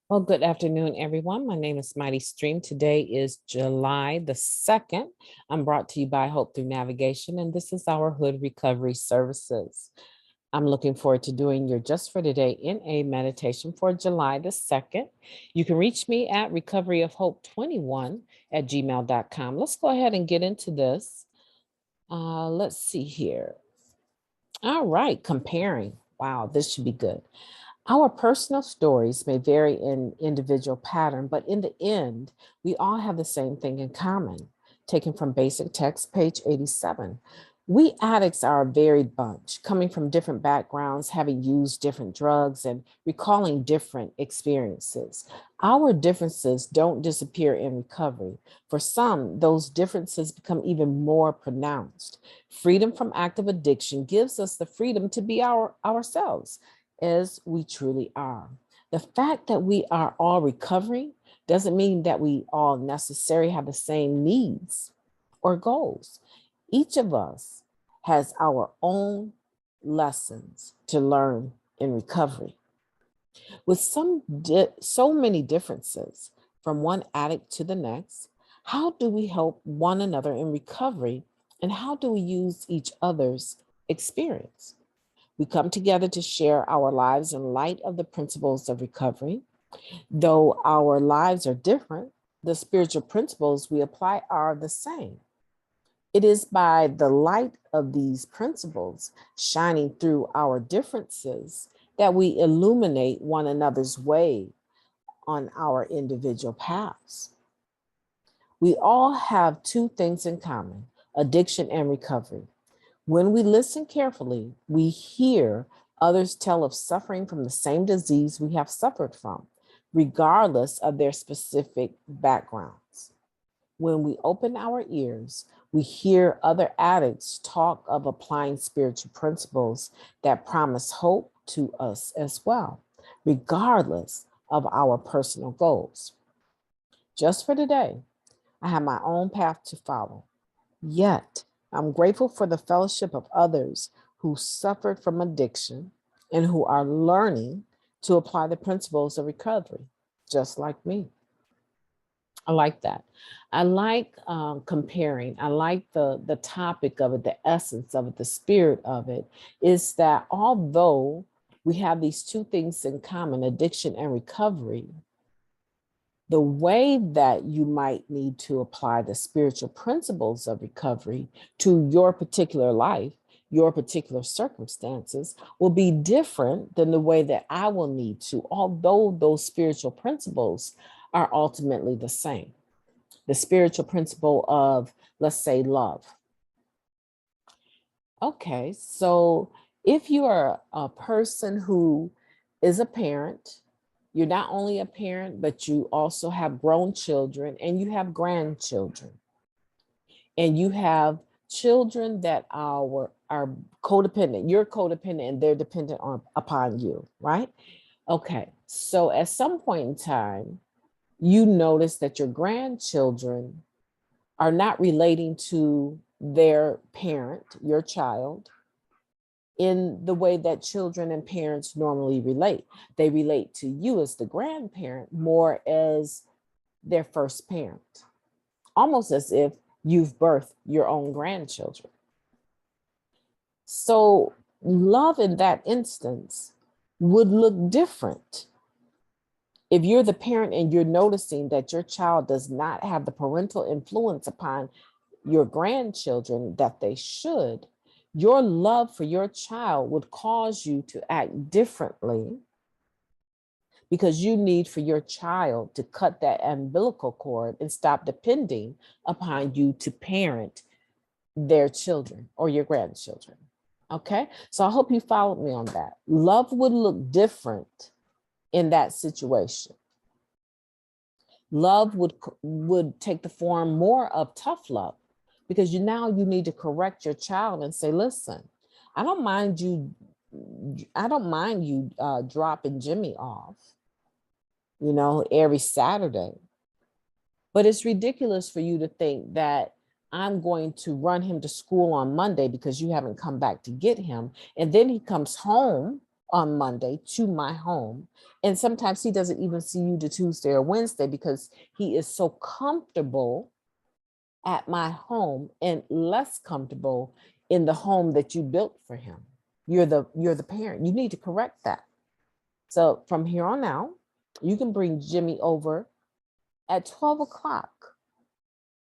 Well, good afternoon, everyone. My name is MightyStream. Today is July the 2nd. I'm brought to you by Hope Through Navigation, and this is our Hood Recovery Services. I'm looking forward to doing your Just for Today in a meditation for July the 2nd. You can reach me at recoveryofhope21@gmail.com. Let's go ahead and get into this. Let's see here. All right, comparing. Wow, this should be good. Our personal stories may vary in individual pattern, but in the end, we all have the same thing in common. Taken from basic text, page 87. We addicts are a varied bunch, coming from different backgrounds, having used different drugs, and recalling different experiences. Our differences don't disappear in recovery. For some, those differences become even more pronounced. Freedom from active addiction gives us the freedom to be ourselves as we truly are. The fact that we are all recovering doesn't mean that we all necessarily have the same needs or goals. Each of us has our own lessons to learn in recovery. With so many differences from one addict to the next, how do we help one another in recovery, and how do we use each other's experience? We come together to share our lives in light of the principles of recovery. Though our lives are different, the spiritual principles we apply are the same. It is by the light of these principles shining through our differences that we illuminate one another's way on our individual paths. We all have two things in common: addiction and recovery. When we listen carefully, we hear others tell of suffering from the same disease we have suffered from, regardless of their specific backgrounds. When we open our ears, we hear other addicts talk of applying spiritual principles that promise hope to us as well, regardless of our personal goals. Just for today, I have my own path to follow. Yet, I'm grateful for the fellowship of others who suffered from addiction and who are learning to apply the principles of recovery, just like me. I like that. I like comparing. I like the topic of it, the essence of it, the spirit of it, is that although we have these two things in common, addiction and recovery, the way that you might need to apply the spiritual principles of recovery to your particular life, your particular circumstances, will be different than the way that I will need to, although those spiritual principles are ultimately the same. The spiritual principle of, let's say, love. Okay, so if you are a person who is a parent, you're not only a parent, but you also have grown children and you have grandchildren. And you have children that are codependent. You're codependent and they're dependent upon you, right? Okay, so at some point in time, you notice that your grandchildren are not relating to their parent, your child, in the way that children and parents normally relate. They relate to you as the grandparent more as their first parent, almost as if you've birthed your own grandchildren. So love in that instance would look different. If you're the parent and you're noticing that your child does not have the parental influence upon your grandchildren that they should, your love for your child would cause you to act differently because you need for your child to cut that umbilical cord and stop depending upon you to parent their children or your grandchildren. Okay, so I hope you followed me on that. Love would look different in that situation. Love would take the form more of tough love, because now you need to correct your child and say, listen, I don't mind you dropping Jimmy off, every Saturday. But it's ridiculous for you to think that I'm going to run him to school on Monday because you haven't come back to get him. And then he comes home on Monday to my home. And sometimes he doesn't even see you to Tuesday or Wednesday because he is so comfortable at my home and less comfortable in the home that you built for him. You're the parent. You need to correct that. So from here on out, you can bring Jimmy over at 12 o'clock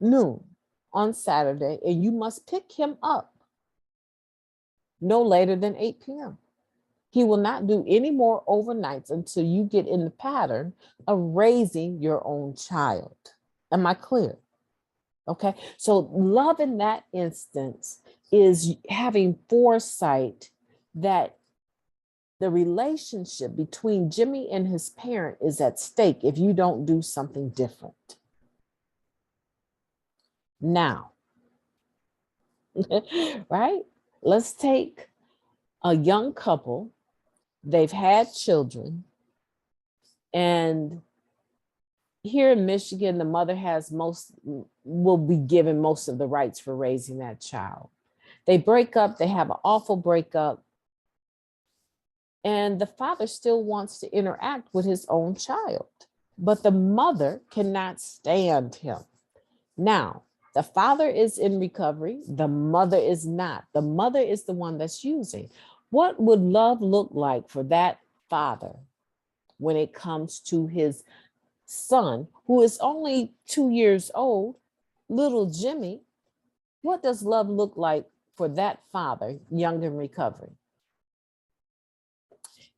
noon on Saturday, and you must pick him up no later than 8 p.m. He will not do any more overnights until you get in the pattern of raising your own child. Am I clear? Okay, so love in that instance is having foresight that the relationship between Jimmy and his parent is at stake if you don't do something different. Now, right? Let's take a young couple, they've had children, and here in Michigan, the mother will be given most of the rights for raising that child. They break up, they have an awful breakup, and the father still wants to interact with his own child, but the mother cannot stand him. Now, the father is in recovery, the mother is not. The mother is the one that's using. What would love look like for that father when it comes to his son, who is only 2 years old, little Jimmy? What does love look like for that father, young in recovery?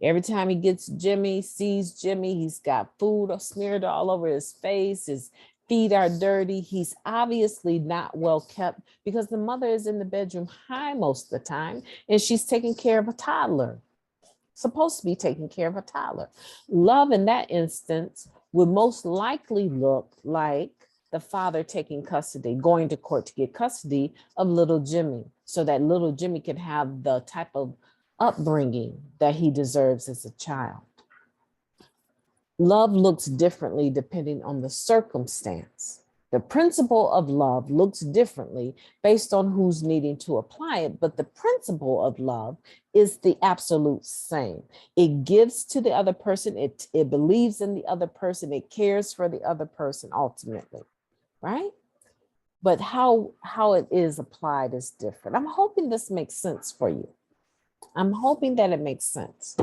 Every time he gets Jimmy, sees Jimmy, he's got food smeared all over his face, his feet are dirty. He's obviously not well kept because the mother is in the bedroom high most of the time, and she's taking care of a toddler, supposed to be taking care of a toddler. Love in that instance would most likely look like the father taking custody, going to court to get custody of little Jimmy so that little Jimmy can have the type of upbringing that he deserves as a child. Love looks differently depending on the circumstance. The principle of love looks differently based on who's needing to apply it, but the principle of love is the absolute same. It gives to the other person, it believes in the other person, it cares for the other person ultimately, right? But how it is applied is different. I'm hoping this makes sense for you. I'm hoping that it makes sense.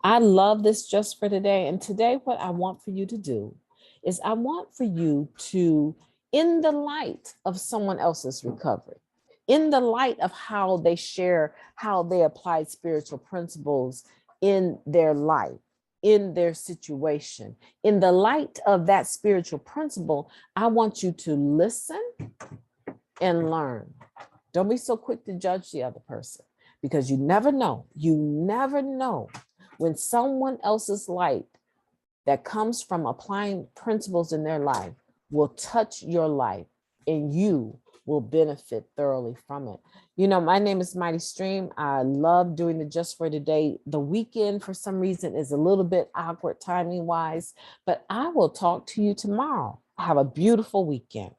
I love this just for today. And today, what I want for you to do is I want for you to, in the light of someone else's recovery, in the light of how they share, how they apply spiritual principles in their life, in their situation, in the light of that spiritual principle, I want you to listen and learn. Don't be so quick to judge the other person, because you never know when someone else's light that comes from applying principles in their life will touch your life and you will benefit thoroughly from it. You know, my name is MightyStream. I love doing the Just for Today. The weekend, for some reason, is a little bit awkward timing wise, but I will talk to you tomorrow. Have a beautiful weekend.